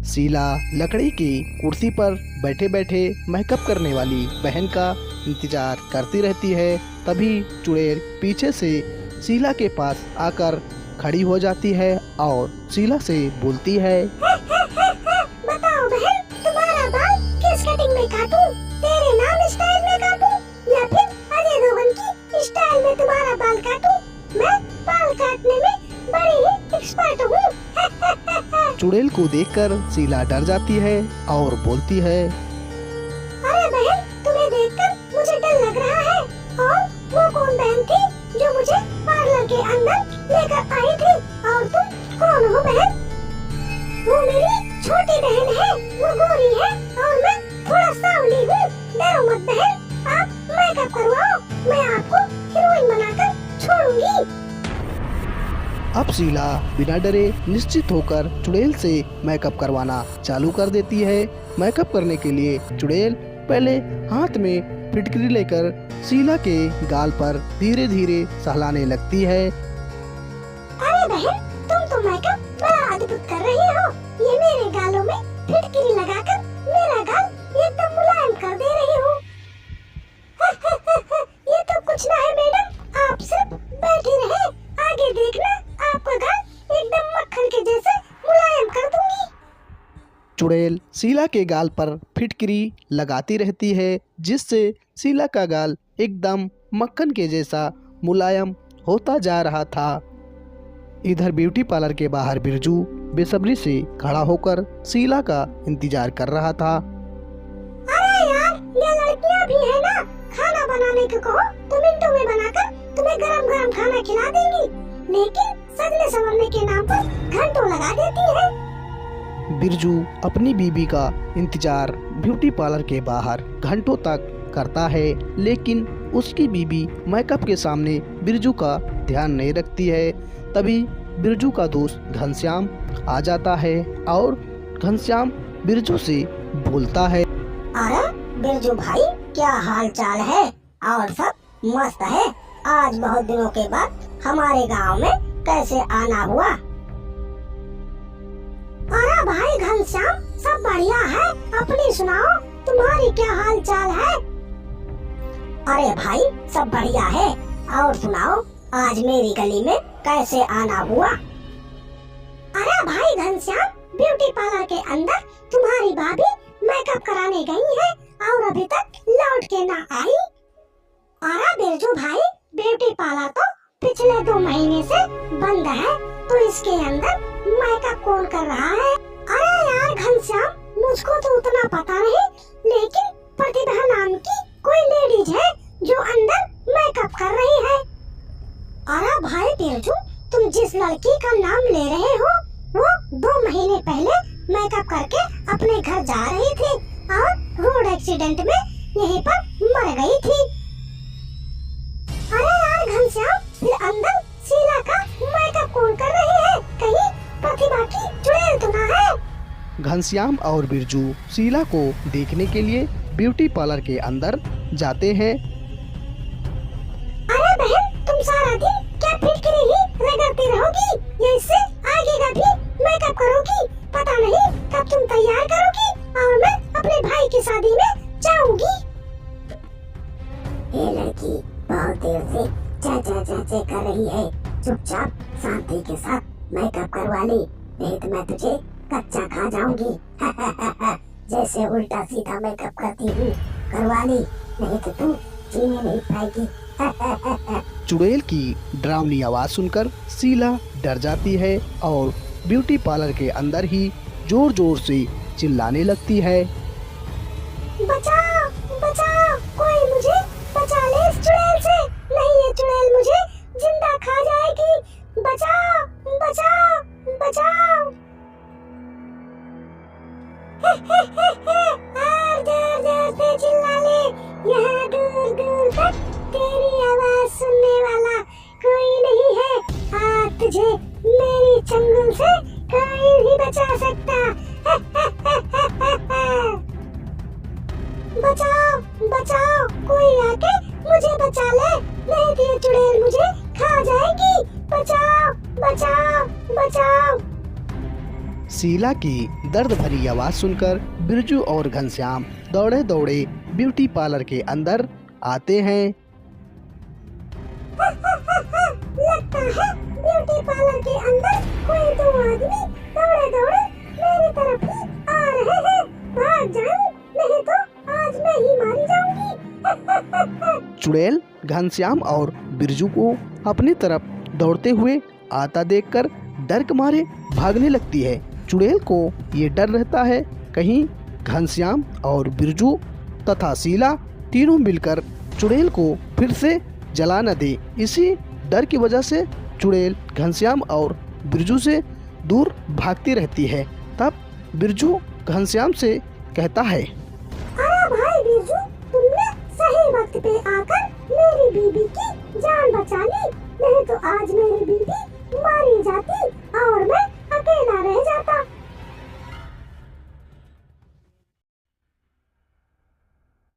शीला लकड़ी की कुर्सी पर बैठे बैठे मेकअप करने वाली बहन का इंतजार करती रहती है। तभी चुड़ैल पीछे से शीला के पास आकर खड़ी हो जाती है और शीला से बोलती है, बताओ बहन, तुम्हारा बाल किस कटिंग में काटूं? तेरे नाम स्टाइल में काटूं या फिर अजय देवगन की स्टाइल में तुम्हारा बाल काटूं? मैं बाल काटने में बड़ी ही एक्सपर्ट हूँ। चुड़ैल को देखकर शीला डर जाती है और बोलती है, अरे बहन, तुम्हें देखकर मुझे डर लग रहा है। और वो कौन बहन थी जो मुझे पार्लर के अंदर लेकर आई थी? और तुम कौन हो बहन? वो मेरी छोटी बहन है, वो गोरी है और मैं थोड़ा सांवली हूँ। डरो मत बहन, आप मेकअप करवाओ, मैं आपको हीरोइन बनाकर छोड़ूंगी। अब शीला बिना डरे निश्चित होकर चुड़ैल से मेकअप करवाना चालू कर देती है। मेकअप करने के लिए चुड़ैल पहले हाथ में फिटकरी लेकर शीला के गाल पर धीरे धीरे सहलाने लगती है। अरे बहन, तुम तो मेकअप बड़ा अद्भुत कर रही हो। ये मेरे गालों में फिटकरी लगाकर मेरा गाल एकदम मुलायम कर दे रही हो। ये तो कुछ ना है मैडम, आप सिर्फ बैठी रहे, आगे देखना, आपका गाल एकदम मक्खन के जैसे मुलायम कर दूंगी। चुड़ैल शीला के गाल पर फिटकरी लगाती रहती है, जिससे शीला का गाल एकदम मक्खन के जैसा मुलायम होता जा रहा था। इधर ब्यूटी पार्लर के बाहर बिरजू बेसब्री से खड़ा होकर शीला का इंतजार कर रहा था। अरे यार, ये लड़कियां भी है ना, खाना बनाने को कहो तो मिनटों में बनाकर तुम्हें गरम गरम खाना खिला देंगी, लेकिन सजने संवरने के नाम पर घंटों लगा देती है। बिरजू अपनी बीबी का इंतजार ब्यूटी पार्लर के बाहर घंटों तक करता है, लेकिन उसकी बीबी मेकअप के सामने बिरजू का ध्यान नहीं रखती है। तभी बिरजू का दोस्त घनश्याम आ जाता है और घनश्याम बिरजू से बोलता है, अरे बिरजू भाई, क्या हाल चाल है? और सब मस्त है? आज बहुत दिनों के बाद हमारे गांव में कैसे आना हुआ? अरे भाई घनश्याम, सब बढ़िया है, अपनी सुनाओ, तुम्हारी क्या हाल चाल है? अरे भाई सब बढ़िया है, और सुनाओ, आज मेरी गली में कैसे आना हुआ? अरे भाई घनश्याम, ब्यूटी पार्लर के अंदर तुम्हारी भाभी मेकअप कराने गई है और अभी तक लौट के ना आई। अरे बिरजू भाई, ब्यूटी पार्लर तो पिछले 2 महीने से बंद है, तो इसके अंदर मेकअप कौन कर रहा है? अरे यार घनश्याम, मुझको तो उतना पता नहीं, लेकिन प्रतिभा नाम की कोई लेडीज है जो अंदर मेकअप कर रही है। अरे भाई बिरजू, तुम जिस लड़की का नाम ले रहे हो, वो 2 महीने पहले मेकअप करके अपने घर जा रही थी और रोड एक्सीडेंट में यहीं पर मर गई थी। अरे यार घनश्याम, फिर अंदर शीला का मेकअप कौन कर रही है? कहीं प्रतिभा की चुड़ैल तो ना है? घनश्याम और बिरजू शीला को देखने के लिए ब्यूटी पार्लर के अंदर जाते हैं। अरे बहन, तुम सारा दिन क्या फिटकरी ही रगड़ती रहोगी या इससे आगे का भी मेकअप करोगी? पता नहीं कब तुम तैयार करोगी और मैं अपने भाई की शादी में जाऊंगी। ये लड़की बहुत देर से चा कर रही है, चुपचाप शांति के साथ मेकअप करवा ली, नहीं तो मैं तुझे कच्चा खा जाऊंगी। जैसे उल्टा सीधा मेकअप करती हूँ, करवा ली, नहीं तो तू जीने नहीं पाएगी। चुड़ैल की डरावनी आवाज सुनकर शीला डर जाती है और ब्यूटी पार्लर के अंदर ही जोर जोर से चिल्लाने लगती है, बचाओ बचाओ, कोई मुझे बचा ले इस चुड़ैल से, नहीं ये चुड़ैल मुझे जिंदा खा जाएगी, बचाओ बचाओ बचाओ। और जोर जोर से चिल्ला ले, यहाँ दूर दूर तक तेरी आवाज सुनने वाला कोई नहीं है। आज तुझे मेरी चंगुल से कोई भी बचा सकता। बचाओ बचाओ, कोई आके मुझे बचा ले, नहीं तो ये चुड़ैल मुझे खा जाएगी, बचाओ बचाओ बचाओ। शीला की दर्द भरी आवाज सुनकर बिरजू और घनश्याम दौड़े दौड़े ब्यूटी पार्लर के अंदर आते हैं। लगता है ब्यूटी पार्लर के अंदर कोई दो आदमी दौड़े दौड़े मेरी तरफ ही आ रहे हैं। भाग जाऊं, नहीं तो आज मैं ही मारी जाऊंगी। चुड़ैल घनश्याम और बिरजू को अपनी तरफ दौड़ते हुए आता देखकर डर के मारे भागने लगती है। चुड़ैल को ये डर रहता है कहीं घनश्याम और बिरजू तथा शीला तीनों मिलकर चुड़ैल को फिर से जला न दे। इसी डर की वजह से चुड़ैल घनश्याम और बिरजू से दूर भागती रहती है। तब बिरजू घनश्याम से कहता है, अरे भाई बिरजू, तुमने सही वक्त पे आकर मेरी बीबी की जान बचा ली, नहीं तो आज मेरी बीबी मारी जाती और मैं अकेला रह जाता।